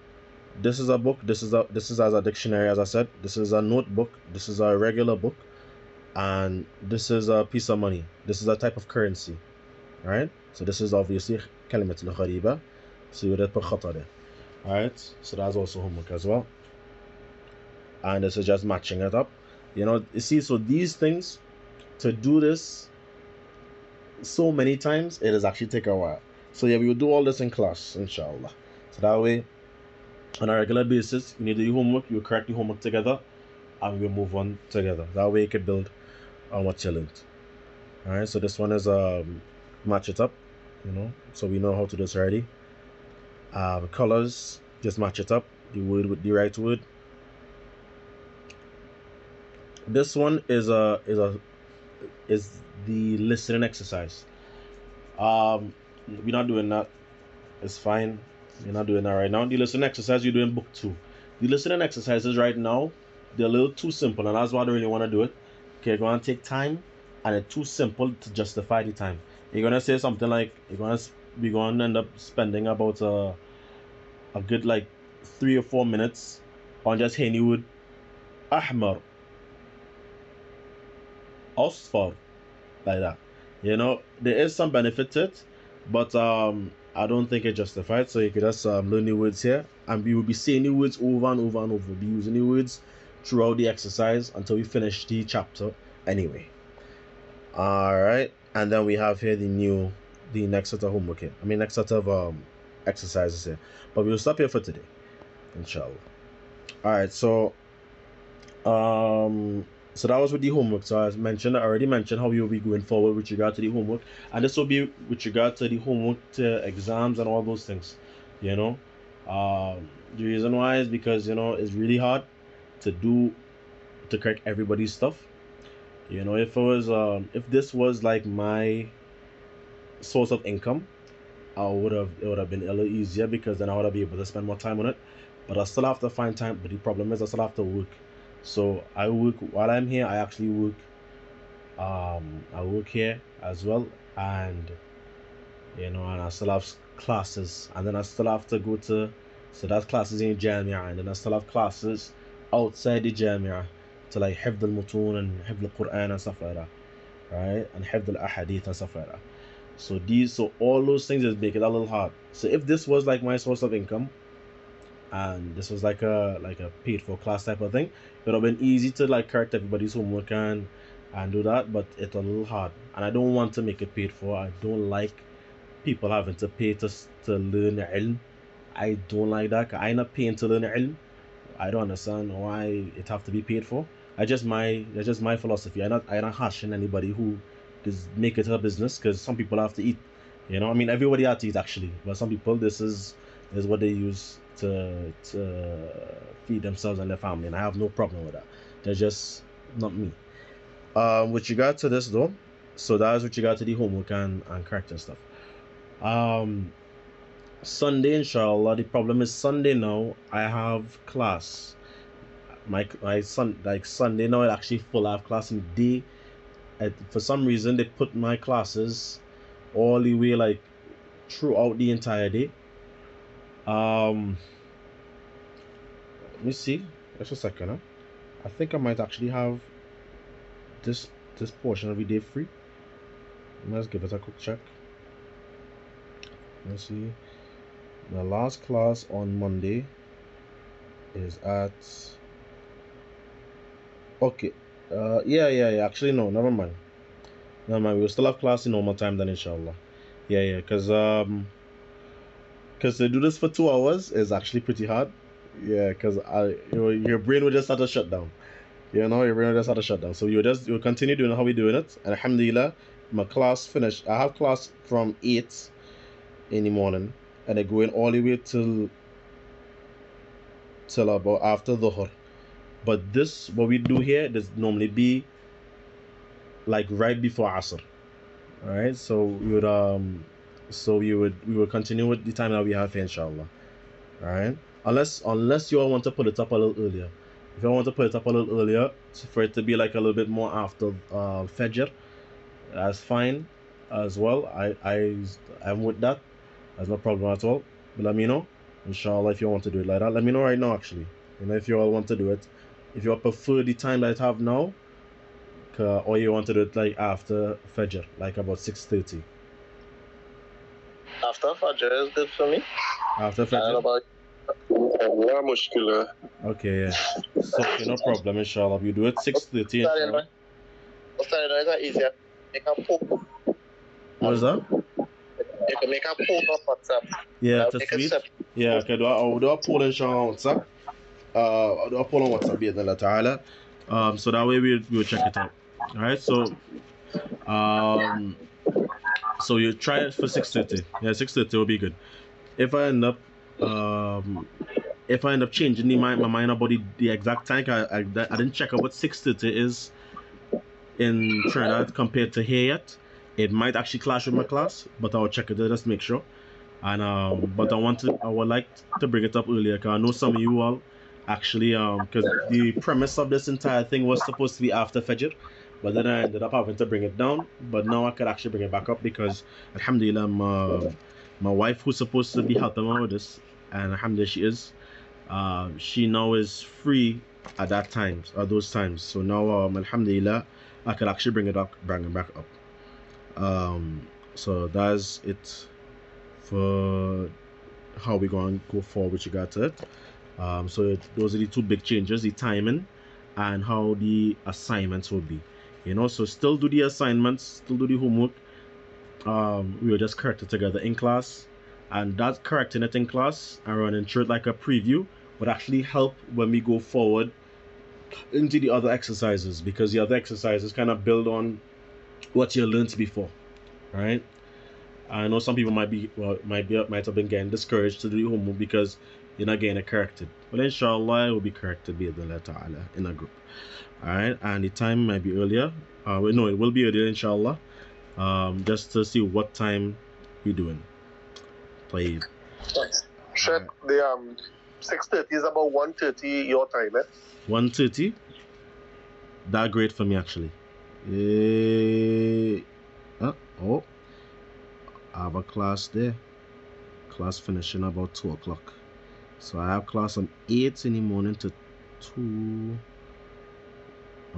This is a book, this is as a dictionary, as I said. This is a notebook, this is a regular book, and this is a piece of money. This is a type of currency. Alright, so this is obviously كلمة الغريبة, so you would put خطأ there. Alright, so that's also homework as well, and this is just matching it up, you know. You see, so these things, to do this so many times, it does actually take a while. So yeah, we will do all this in class, inshallah. So that way, on a regular basis, you need to do homework, you correct the homework together, and we'll move on together. That way you can build on what you learned. Alright, so this one is match it up, you know, so we know how to do this already. Colors, just match it up, the word with the right word. This one is the listening exercise. We're not doing that, it's fine, we're not doing that right now. The listening exercise you're doing book 2. The listening exercises right now, they're a little too simple, and that's why I don't really want to do it. Okay, it's gonna take time, and it's too simple to justify the time. You're gonna say something like, we're gonna end up spending about a good like 3 or 4 minutes on just hearing the word ahmar, asfar, like that. You know, there is some benefit to it, but I don't think it justified. So you could just learn new words here, and we will be saying new words over and over and over. We'll be using new words throughout the exercise until we finish the chapter anyway. Alright, and then we have here the next set of homework here. Next set of exercises here. But we'll stop here for today, inshallah. Alright, so So that was with the homework. So I already mentioned how we will be going forward with regard to the homework, and this will be with regard to the homework, to exams, and all those things. You know, the reason why is because it's really hard to correct everybody's stuff. If this was like my source of income, it would have been a little easier, because then I would have been able to spend more time on it. But I still have to find time. But the problem is I still have to work. So I work while I'm here. I actually work. I work here as well, and and I still have classes, and then I still have to go to. So that's classes in Jamia, and then I still have classes outside the Jamia to like حفظ المتون and حفظ القرآن and stuff like that, right? And حفظ الأحاديث and stuff like that. So all those things just make it a little hard. So if this was like my source of income, and this was like a paid for class type of thing, it would have been easy to like correct everybody's homework and do that. But it's a little hard, and I don't want to make it paid for. I don't like people having to pay to learn ilm. I don't like that. I'm not paying to learn ilm. I don't understand why it have to be paid for. That's just my philosophy. I'm not hashing anybody who just make it a business, because some people have to eat. I mean, everybody has to eat actually, but some people, this is what they use to feed themselves and their family, and I have no problem with that. They're just not me. With regard to this though, so that is with regard to the homework and correcting stuff. Sunday, inshallah. The problem is Sunday now I have class. My Sunday now it actually full. I have class in the day. For some reason they put my classes all the way like throughout the entire day. Let me see. Just a second. Huh? I think I might actually have this portion of the day free. Let's give it a quick check. Let's see. The last class on Monday is at. Okay. Yeah. Actually, no. Never mind. We'll still have class in normal time then, inshallah. Yeah. Because to do this for 2 hours is actually pretty hard. Yeah, because your brain will just start to shut down. Your brain will just start to shut down. So you'll continue doing how we're doing it. And alhamdulillah, my class finished. I have class from 8 in the morning, and they're going all the way till about after Dhuhr. But what we do here, this normally be like right before Asr. Alright, so we would continue with the time that we have here, inshallah. Alright, unless you all want to put it up a little earlier. If you want to put it up a little earlier, for it to be like a little bit more after Fajr, that's fine as well. I'm with that. That's no problem at all. But let me know, inshallah, if you want to do it like that. Let me know right now, actually. If you all want to do it, if you all prefer the time that I have now, or you want to do it like after Fajr, like about 6:30. After Fajr is good for me. After I don't know Fajr? about لا مشكلة. Okay, yeah. So no problem, inshallah. We do it 6:30. Inshallah. What's that easier? Make a poll. What is that? You can make a poll on WhatsApp. Yeah, I'll to make a tweet. step. Yeah, okay. I'll do a poll inshallah on WhatsApp. I'll do a poll on WhatsApp, bi'idhnillah ta'ala. So that way we'll check it out. Alright, so you try it for 6:30. Yeah, 6:30 will be good. If I end up changing my mind about the exact time, I didn't check out what 6:30 is in Trinidad compared to here yet. It might actually clash with my class, but I'll check it out just to make sure. And but I would like to bring it up earlier, because I know some of you all actually because the premise of this entire thing was supposed to be after Fajr, but then I ended up having to bring it down. But now I could actually bring it back up, because alhamdulillah, my wife, who's supposed to be helping me with this, and alhamdulillah she is, she now is free at those times. So now alhamdulillah, I could actually bring it back up. So that's it for how we're going to go forward with regard to it. So those are the two big changes: the timing and how the assignments will be. So still do the assignments, still do the homework. We will just correct it together in class, and that correcting it in class and running through it like a preview would actually help when we go forward into the other exercises, because the other exercises kind of build on what you learned before, right? I know some people might have been getting discouraged to do homework because you're not getting it corrected. But inshallah, it will be corrected bi'idhnillah ta'ala in a group. Alright, and the time might be earlier. No, it will be earlier inshallah. Just to see what time you're doing. طيب. Check the 6:30 is about 1:30 your time, eh? 1:30. That great for me actually. Oh, I have a class there. Class finishing about 2 o'clock. So I have class from 8 in the morning to 2.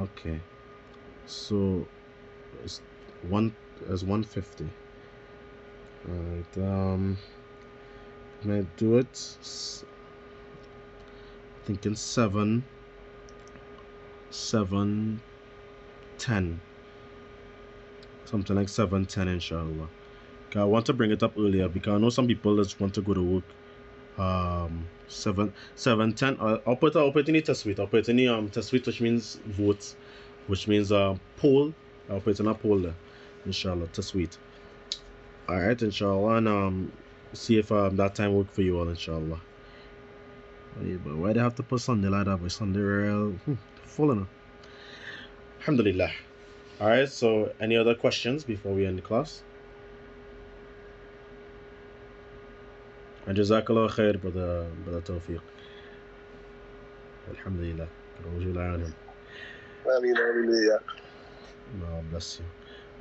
Okay. So it's 1:50. Alright, can I do it? Thinking 7:10. Something like 7:10 inshallah. I want to bring it up earlier because I know some people just want to go to work. 7:10. I'll put in the tasweet. I'll put in the tasweet, which means vote, which means poll. I'll put in a poll there, inshallah. Tasweet. Alright, inshallah, and see if that time work for you all, inshallah. Yeah, but why they have to put Sunday like that? But Sunday real full enough. Alhamdulillah. Alright, so any other questions before we end the class? And Jazakallah khair, brother Tawfiq. Alhamdulillah. No, bless you.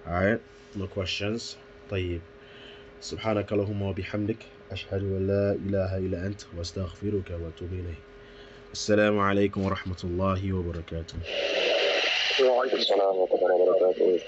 Alright, no questions. طيب. سبحانك اللهم وبحمدك أشهد أن لا إله إلا أنت وأستغفرك وأتوب إليك. السلام عليكم ورحمة الله وبركاته. وعليكم السلام ورحمة الله وبركاته.